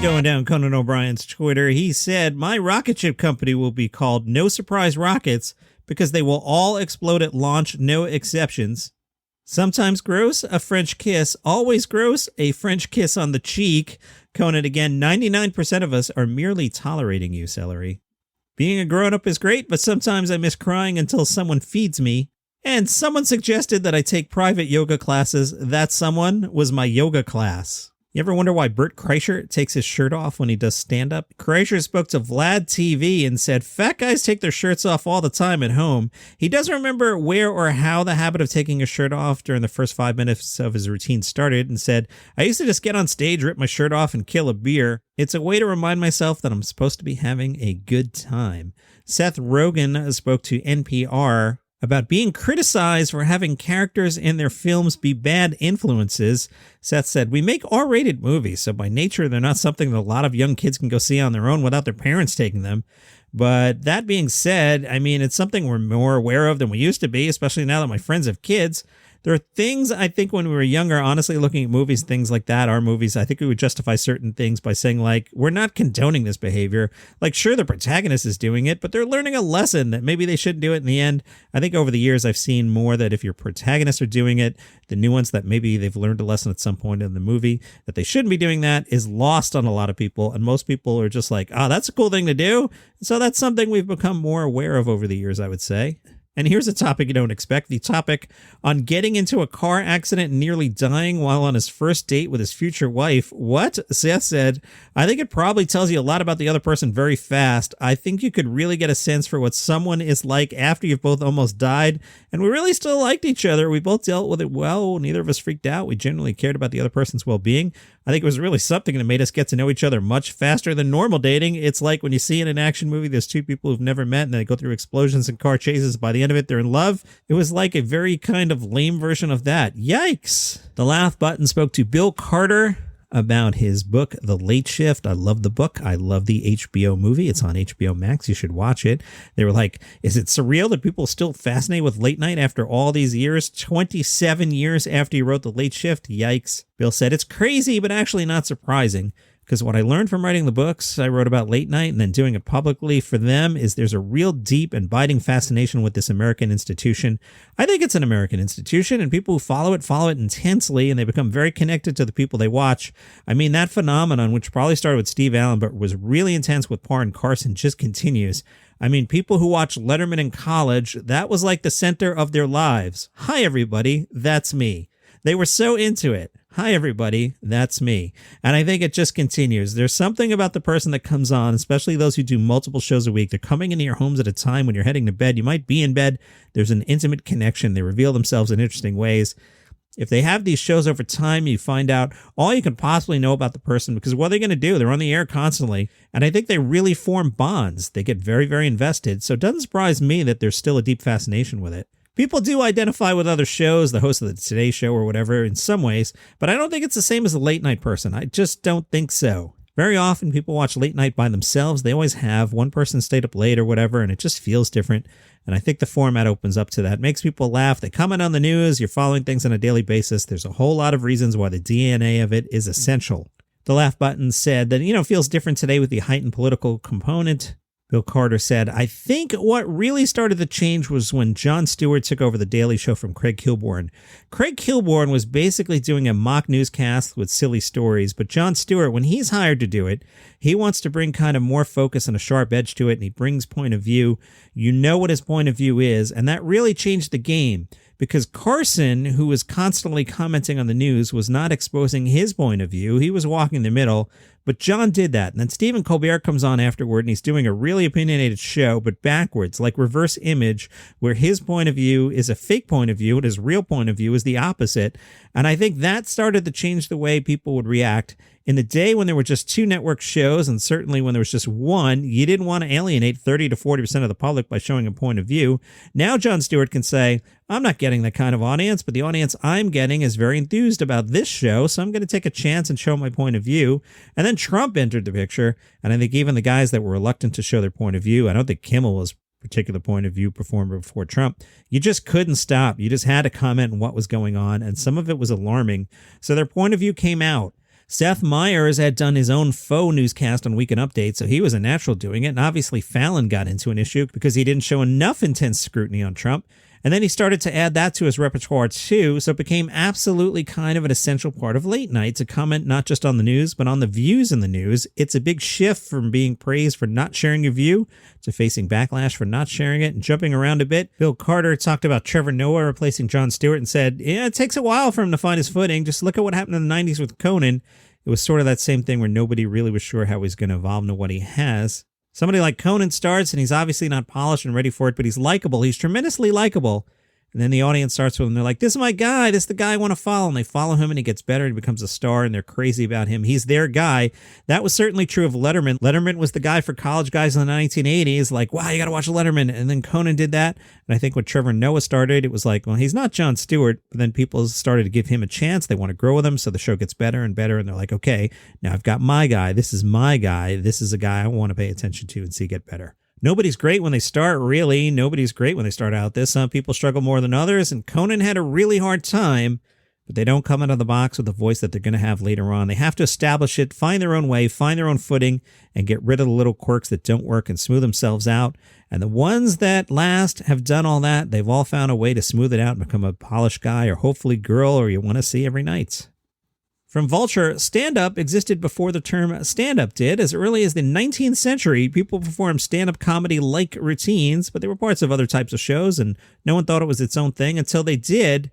Going down Conan O'Brien's Twitter, he said, my rocket ship company will be called No Surprise Rockets because they will all explode at launch, no exceptions. Sometimes gross, a French kiss. Always gross, a French kiss on the cheek. Conan again, 99% of us are merely tolerating you, Celery. Being a grown-up is great, but sometimes I miss crying until someone feeds me. And someone suggested that I take private yoga classes. That someone was my yoga class. You ever wonder why Bert Kreischer takes his shirt off when he does stand-up? Kreischer spoke to Vlad TV and said, fat guys take their shirts off all the time at home. He doesn't remember where or how the habit of taking his shirt off during the first 5 minutes of his routine started and said, I used to just get on stage, rip my shirt off, and kill a beer. It's a way to remind myself that I'm supposed to be having a good time. Seth Rogen spoke to NPR about being criticized for having characters in their films be bad influences. Seth said, we make R-rated movies, so by nature, they're not something that a lot of young kids can go see on their own without their parents taking them. But that being said, I mean, it's something we're more aware of than we used to be, especially now that my friends have kids. There are things, I think, when we were younger, honestly, looking at movies, things like that, our movies, I think we would justify certain things by saying, like, we're not condoning this behavior. Like, sure, the protagonist is doing it, but they're learning a lesson that maybe they shouldn't do it in the end. I think over the years, I've seen more that if your protagonists are doing it, the nuance that maybe they've learned a lesson at some point in the movie, that they shouldn't be doing that is lost on a lot of people. And most people are just like, oh, that's a cool thing to do. So that's something we've become more aware of over the years, I would say. And here's a topic you don't expect, the topic on getting into a car accident and nearly dying while on his first date with his future wife. What? Seth said, I think it probably tells you a lot about the other person very fast. I think you could really get a sense for what someone is like after you've both almost died. And we really still liked each other. We both dealt with it well. Neither of us freaked out. We genuinely cared about the other person's well-being. I think it was really something that made us get to know each other much faster than normal dating. It's like when you see in an action movie, there's two people who've never met and they go through explosions and car chases. By the end of it, they're in love. It was like a very kind of lame version of that. Yikes. The laugh button spoke to Bill Carter about his book, The Late Shift. I love the book. I love the HBO movie. It's on HBO Max. You should watch it. They were like, is it surreal that people are still fascinated with late night after all these years? 27 years after he wrote The Late Shift? Yikes. Bill said, it's crazy, but actually not surprising. Because what I learned from writing the books I wrote about late night and then doing it publicly for them is there's a real deep and biting fascination with this American institution. I think it's an American institution, and people who follow it intensely, and they become very connected to the people they watch. I mean, that phenomenon, which probably started with Steve Allen, but was really intense with Parr and Carson, just continues. I mean, people who watch Letterman in college, that was like the center of their lives. Hi, everybody. That's me. They were so into it. Hi, everybody. That's me. And I think it just continues. There's something about the person that comes on, especially those who do multiple shows a week. They're coming into your homes at a time when you're heading to bed. You might be in bed. There's an intimate connection. They reveal themselves in interesting ways. If they have these shows over time, you find out all you can possibly know about the person, because what are they going to do? They're on the air constantly. And I think they really form bonds. They get very, very invested. So it doesn't surprise me that there's still a deep fascination with it. People do identify with other shows, the host of the Today Show or whatever, in some ways, but I don't think it's the same as a late night person. I just don't think so. Very often people watch late night by themselves. They always have. One person stayed up late or whatever, and it just feels different. And I think the format opens up to that. It makes people laugh. They comment on the news. You're following things on a daily basis. There's a whole lot of reasons why the DNA of it is essential. The laugh button said that, it feels different today with the heightened political component. Bill Carter said, I think what really started the change was when Jon Stewart took over The Daily Show from Craig Kilborn. Craig Kilborn was basically doing a mock newscast with silly stories, but Jon Stewart, when he's hired to do it, he wants to bring kind of more focus and a sharp edge to it, and he brings point of view. You know what his point of view is, and that really changed the game. Because Carson, who was constantly commenting on the news, was not exposing his point of view. He was walking the middle, but John did that. And then Stephen Colbert comes on afterward, and he's doing a really opinionated show, but backwards, like reverse image, where his point of view is a fake point of view and his real point of view is the opposite. And I think that started to change the way people would react. In the day when there were just two network shows, and certainly when there was just one, you didn't want to alienate 30 to 40% of the public by showing a point of view. Now Jon Stewart can say, I'm not getting that kind of audience, but the audience I'm getting is very enthused about this show, so I'm going to take a chance and show my point of view. And then Trump entered the picture, and I think even the guys that were reluctant to show their point of view, I don't think Kimmel was particular point of view performer before Trump. You just couldn't stop. You just had to comment on what was going on, and some of it was alarming. So their point of view came out. Seth Meyers had done his own faux newscast on Weekend Update, so he was a natural doing it, and obviously Fallon got into an issue because he didn't show enough intense scrutiny on Trump. And then he started to add that to his repertoire too, so it became absolutely kind of an essential part of late night to comment not just on the news, but on the views in the news. It's a big shift from being praised for not sharing your view to facing backlash for not sharing it and jumping around a bit. Bill Carter talked about Trevor Noah replacing Jon Stewart and said, yeah, it takes a while for him to find his footing. Just look at what happened in the 90s with Conan. It was sort of that same thing where nobody really was sure how he's going to evolve into what he has. Somebody like Conan starts, and he's obviously not polished and ready for it, but he's likable. He's tremendously likable. And then the audience starts with him. They're like, this is my guy. This is the guy I want to follow. And they follow him and he gets better. He becomes a star and they're crazy about him. He's their guy. That was certainly true of Letterman. Letterman was the guy for college guys in the 1980s. Like, wow, you got to watch Letterman. And then Conan did that. And I think when Trevor Noah started, it was like, well, he's not Jon Stewart. But then people started to give him a chance. They want to grow with him. So the show gets better and better. And they're like, okay, now I've got my guy. This is my guy. This is a guy I want to pay attention to and see get better. Nobody's great when they start, really. Nobody's great when they start out this. Some people struggle more than others, and Conan had a really hard time, but they don't come out of the box with the voice that they're going to have later on. They have to establish it, find their own way, find their own footing, and get rid of the little quirks that don't work and smooth themselves out. And the ones that last have done all that, they've all found a way to smooth it out and become a polished guy or hopefully girl or you want to see every night. From Vulture, stand-up existed before the term stand-up did. As early as the 19th century, people performed stand-up comedy-like routines, but they were parts of other types of shows, and no one thought it was its own thing until they did.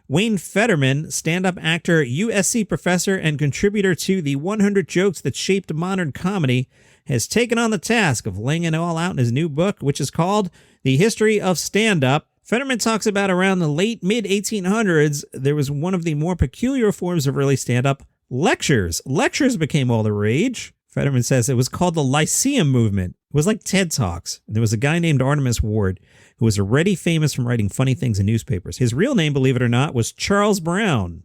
Wayne Fetterman, stand-up actor, USC professor, and contributor to the 100 Jokes That Shaped Modern Comedy, has taken on the task of laying it all out in his new book, which is called The History of Stand-Up. Fetterman talks about around the late mid-1800s, there was one of the more peculiar forms of early stand-up, lectures. Lectures became all the rage. Fetterman says it was called the Lyceum Movement. It was like TED Talks. There was a guy named Artemus Ward who was already famous from writing funny things in newspapers. His real name, believe it or not, was Charles Brown.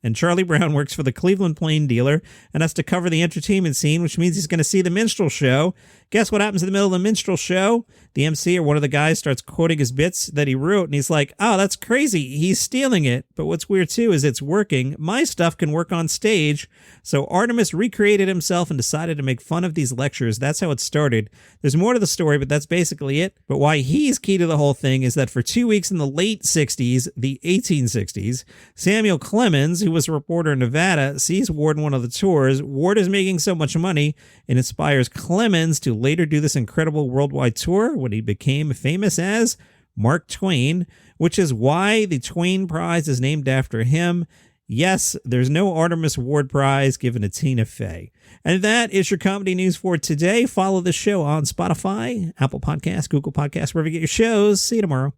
And Charlie Brown works for the Cleveland Plain Dealer and has to cover the entertainment scene, which means he's going to see the minstrel show. Guess what happens in the middle of the minstrel show? The MC or one of the guys starts quoting his bits that he wrote, and he's like, oh, that's crazy. He's stealing it. But what's weird, too, is it's working. My stuff can work on stage. So Artemis recreated himself and decided to make fun of these lectures. That's how it started. There's more to the story, but that's basically it. But why he's key to the whole thing is that for 2 weeks in the late 60s, the 1860s, Samuel Clemens, who was a reporter in Nevada, sees Ward in one of the tours. Ward is making so much money, it inspires Clemens to later do this incredible worldwide tour, what he became famous as Mark Twain, which is why the Twain Prize is named after him. Yes, there's no Artemis Ward Prize given to Tina Fey. And that is your comedy news for today. Follow the show on Spotify, Apple Podcasts, Google Podcasts, wherever you get your shows. See you tomorrow.